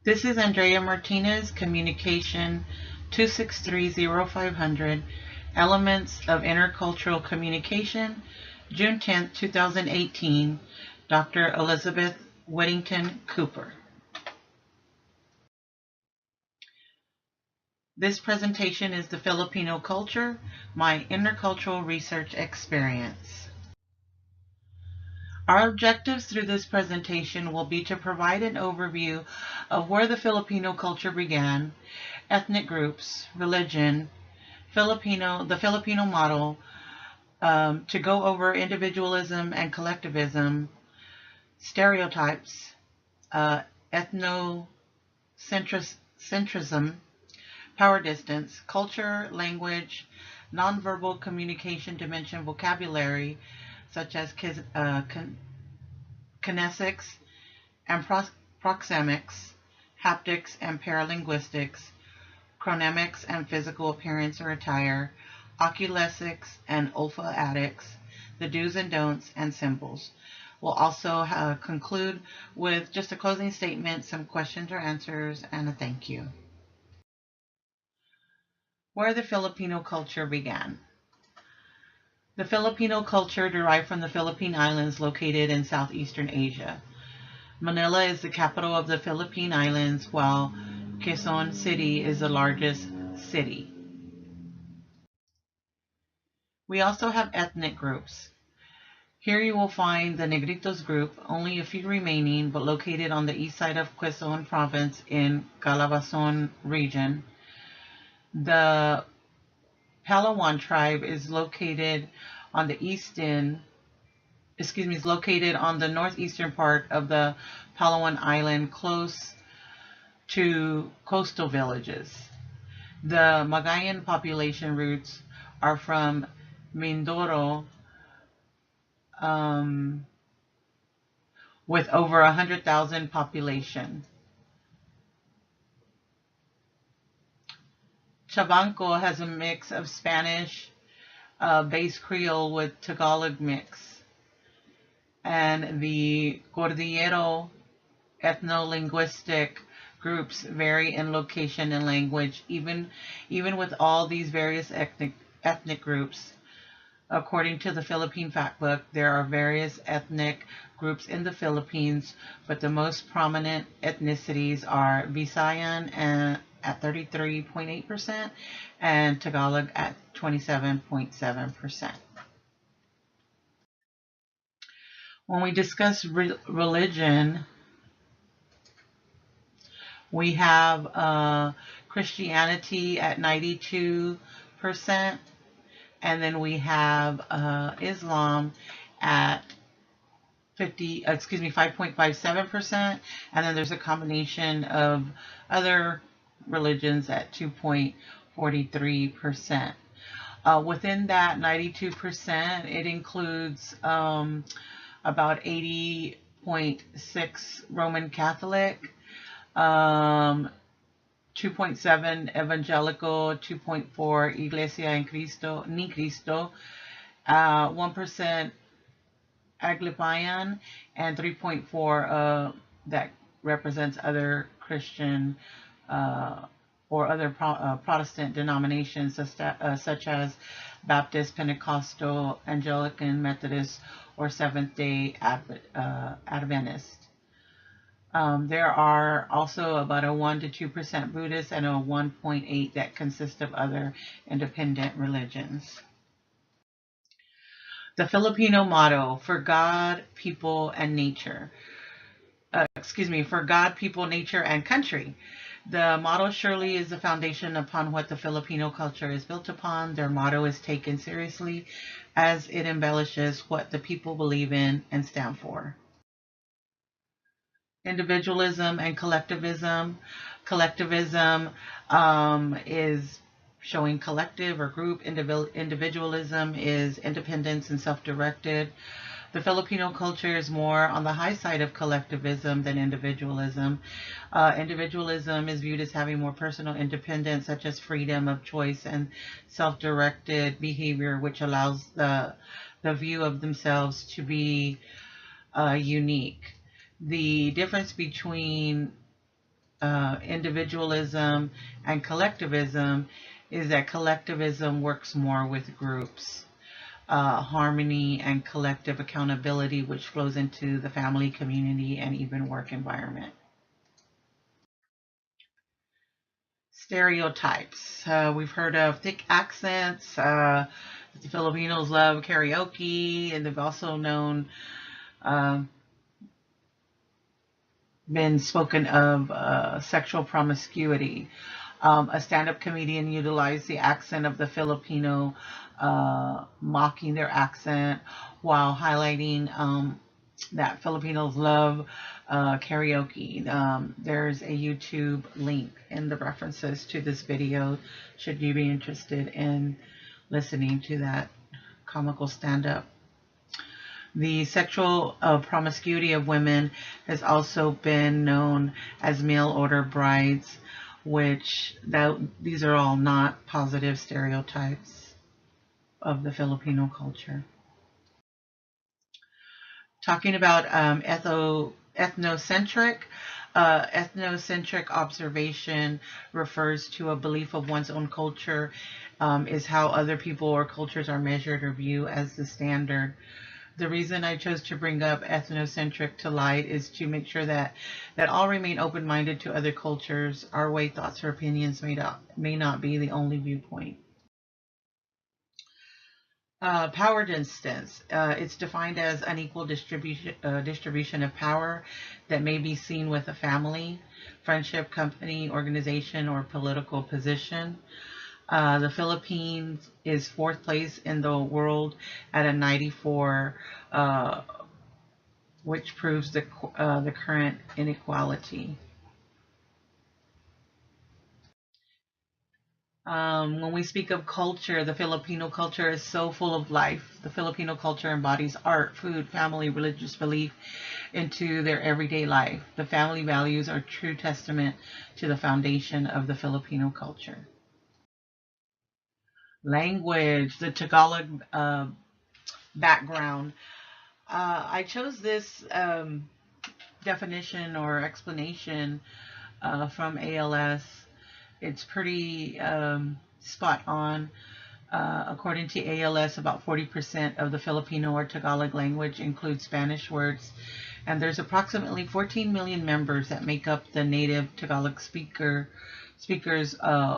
This is Andrea Martinez, Communication 2630500, Elements of Intercultural Communication, June 10th, 2018, Dr. Elizabeth Whittington Cooper. This presentation is the Filipino culture, my intercultural research experience. Our objectives through this presentation will be to provide an overview of where the Filipino culture began, ethnic groups, religion, the Filipino model, to go over individualism and collectivism, stereotypes, ethnocentrism, power distance, culture, language, nonverbal communication dimension vocabulary, such as kinesics and proxemics, haptics and paralinguistics, chronemics and physical appearance or attire, oculesics and olfactics, the do's and don'ts, and symbols. We'll also conclude with just a closing statement, some questions or answers, and a thank you. Where the Filipino culture began. The Filipino culture derived from the Philippine Islands located in Southeastern Asia. Manila is the capital of the Philippine Islands, while Quezon City is the largest city. We also have ethnic groups. Here you will find the Negritos group, only a few remaining, but located on the east side of Quezon Province in Calabarzon region. The Palawan tribe is located on the northeastern part of the Palawan Island, close to coastal villages. The Magayan population roots are from Mindoro, with over 100,000 population. Chabanco has a mix of Spanish based Creole with Tagalog mix. And the Cordillero ethno-linguistic groups vary in location and language, even with all these various ethnic groups. According to the Philippine Fact Book, there are various ethnic groups in the Philippines, but the most prominent ethnicities are Visayan at 33.8% and Tagalog at 27.7%. When we discuss religion, we have Christianity at 92%, and then we have Islam at 5.57%, and then there's a combination of other religions at 2.43%. Within that 92%, it includes about 80.6 Roman Catholic, 2.7 Evangelical, 2.4 Iglesia Ni Cristo, 1% Aglipayan, and 3.4 that represents other Christian or other Protestant denominations such as Baptist, Pentecostal, Anglican, Methodist, or Seventh-day Adventist. There are also about a 1 to 2% Buddhist and a 1.8 that consist of other independent religions. The Filipino motto, for God, people, and nature. For God, people, nature, and country. The motto surely is the foundation upon what the Filipino culture is built upon. Their motto is taken seriously as it embellishes what the people believe in and stand for. Individualism and collectivism. Collectivism is showing collective or group. Individualism is independence and self-directed. The Filipino culture is more on the high side of collectivism than individualism. Individualism is viewed as having more personal independence, such as freedom of choice and self-directed behavior, which allows the view of themselves to be unique. The difference between individualism, and collectivism is that collectivism works more with groups. Harmony and collective accountability, which flows into the family, community, and even work environment. Stereotypes. We've heard of thick accents. The Filipinos love karaoke, and they've also known uh, been spoken of sexual promiscuity. A stand-up comedian utilized the accent of the Filipino, mocking their accent while highlighting that Filipinos love karaoke. There's a YouTube link in the references to this video should you be interested in listening to that comical stand-up. The sexual promiscuity of women has also been known as mail order brides, which these are all not positive stereotypes of the Filipino culture. Talking about ethnocentric. Ethnocentric observation refers to a belief of one's own culture is how other people or cultures are measured or viewed as the standard. The reason I chose to bring up ethnocentric to light is to make sure that all remain open-minded to other cultures. Our way, thoughts, or opinions may not be the only viewpoint. Power distance. It's defined as unequal distribution of power that may be seen with a family, friendship, company, organization, or political position. The Philippines is fourth place in the world at a 94, which proves the current inequality. When we speak of culture, the Filipino culture is so full of life. The Filipino culture embodies art, food, family, religious belief into their everyday life. The family values are true testament to the foundation of the Filipino culture. Language, the Tagalog background. I chose this definition or explanation from ALS. It's pretty spot on. According to ALS, about 40% of the Filipino or Tagalog language includes Spanish words, and there's approximately 14 million members that make up the native Tagalog speakers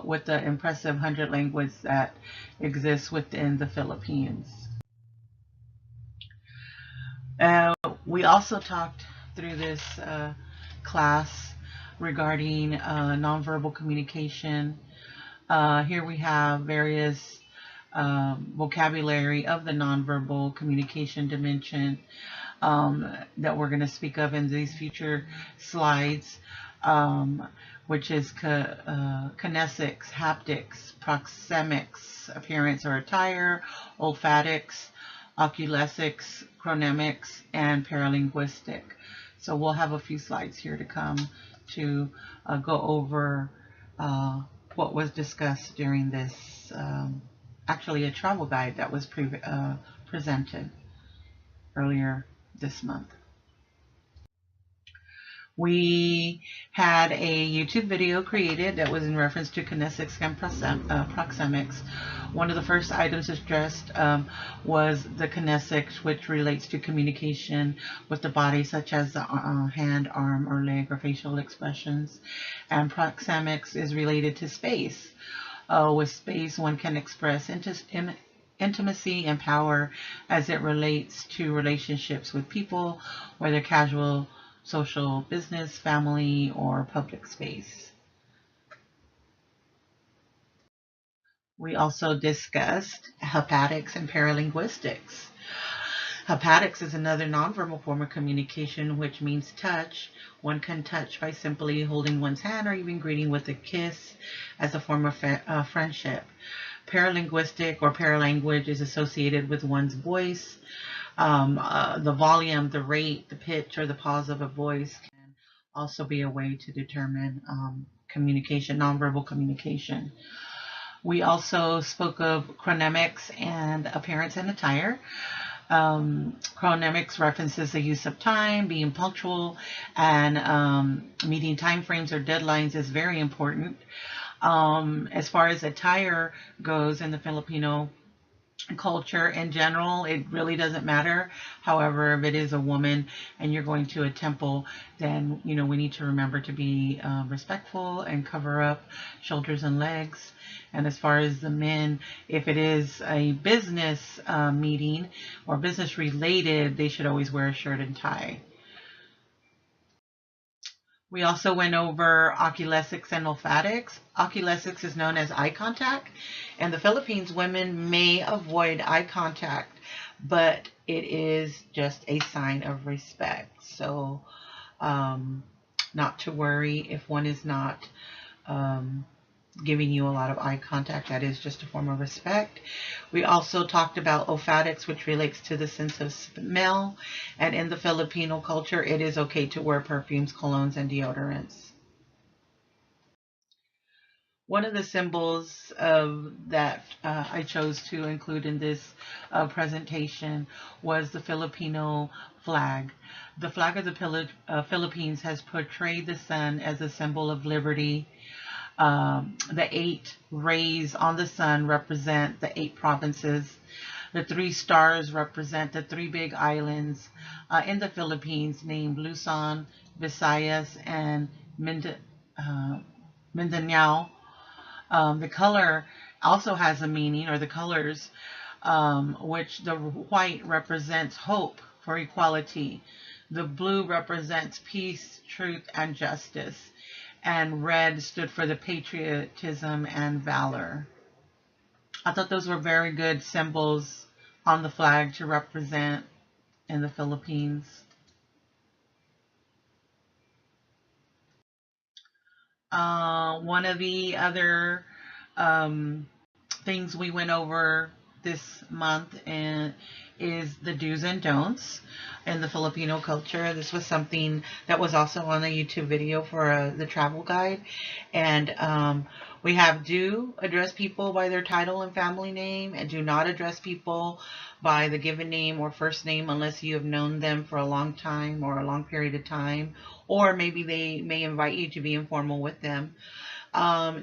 with the impressive 100 languages that exist within the Philippines. We also talked through this class regarding nonverbal communication. Here we have various vocabulary of the nonverbal communication dimension that we're going to speak of in these future slides, which is kinesics, haptics, proxemics, appearance or attire, olfactics, oculesics, chronemics, and paralinguistic. So we'll have a few slides here to come to go over what was discussed during this, actually a travel guide that was presented earlier this month. We had a YouTube video created that was in reference to kinesics and proxemics. One of the first items addressed was the kinesics, which relates to communication with the body, such as the hand, arm, or leg, or facial expressions. And proxemics is related to space. With space, one can express intimacy and power as it relates to relationships with people, whether casual, social, business, family, or public space. We also discussed haptics and paralinguistics. Haptics is another nonverbal form of communication, which means touch. One can touch by simply holding one's hand or even greeting with a kiss as a form of friendship. Paralinguistic or paralanguage is associated with one's voice. The volume, the rate, the pitch, or the pause of a voice can also be a way to determine communication, nonverbal communication. We also spoke of chronemics and appearance and attire. Chronemics references the use of time, being punctual, and meeting time frames or deadlines is very important. As far as attire goes in the Filipino culture in general, it really doesn't matter. However, if it is a woman and you're going to a temple, then we need to remember to be respectful and cover up shoulders and legs. And as far as the men, if it is a business meeting or business related, they should always wear a shirt and tie. We also went over oculesics and olfactics. Oculesics is known as eye contact. In the Philippines, women may avoid eye contact, but it is just a sign of respect. So, not to worry if one is not giving you a lot of eye contact. That is just a form of respect. We also talked about olfactics, which relates to the sense of smell. And in the Filipino culture, it is okay to wear perfumes, colognes, and deodorants. One of the symbols that I chose to include in this presentation was the Filipino flag. The flag of the Philippines has portrayed the sun as a symbol of liberty. The 8 rays on the sun represent the 8 provinces. The 3 stars represent the 3 big islands in the Philippines named Luzon, Visayas, and Mindanao. The color also has a meaning, or the colors, which the white represents hope for equality. The blue represents peace, truth, and justice. And red stood for the patriotism and valor. I thought those were very good symbols on the flag to represent in the Philippines. One of the other things we went over this month and is the do's and don'ts in the Filipino culture. This was something that was also on a YouTube video for the travel guide. And we have do address people by their title and family name, and do not address people by the given name or first name unless you have known them for a long time or a long period of time, or maybe they may invite you to be informal with them.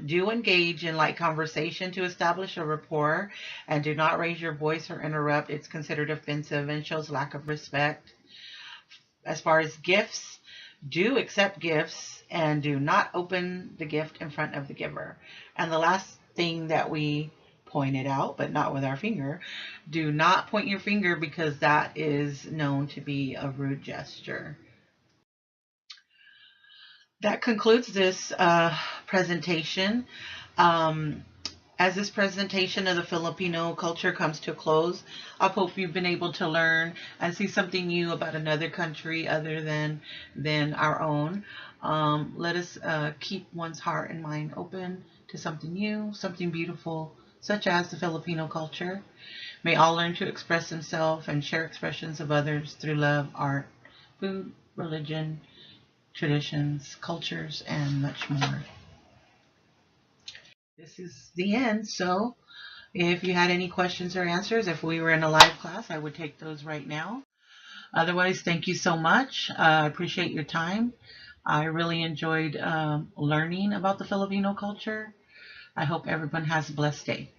Do engage in light conversation to establish a rapport, and do not raise your voice or interrupt. It's considered offensive and shows lack of respect. As far as gifts, do accept gifts and do not open the gift in front of the giver. And the last thing that we pointed out, but not with our finger, do not point your finger because that is known to be a rude gesture. That concludes this presentation. As this presentation of the Filipino culture comes to a close, I hope you've been able to learn and see something new about another country other than our own. Let us keep one's heart and mind open to something new, something beautiful, such as the Filipino culture. May all learn to express themselves and share expressions of others through love, art, food, religion, traditions, cultures, and much more. This is the end. So if you had any questions or answers, if we were in a live class, I would take those right now. Otherwise, thank you so much. I appreciate your time. I really enjoyed learning about the Filipino culture. I hope everyone has a blessed day.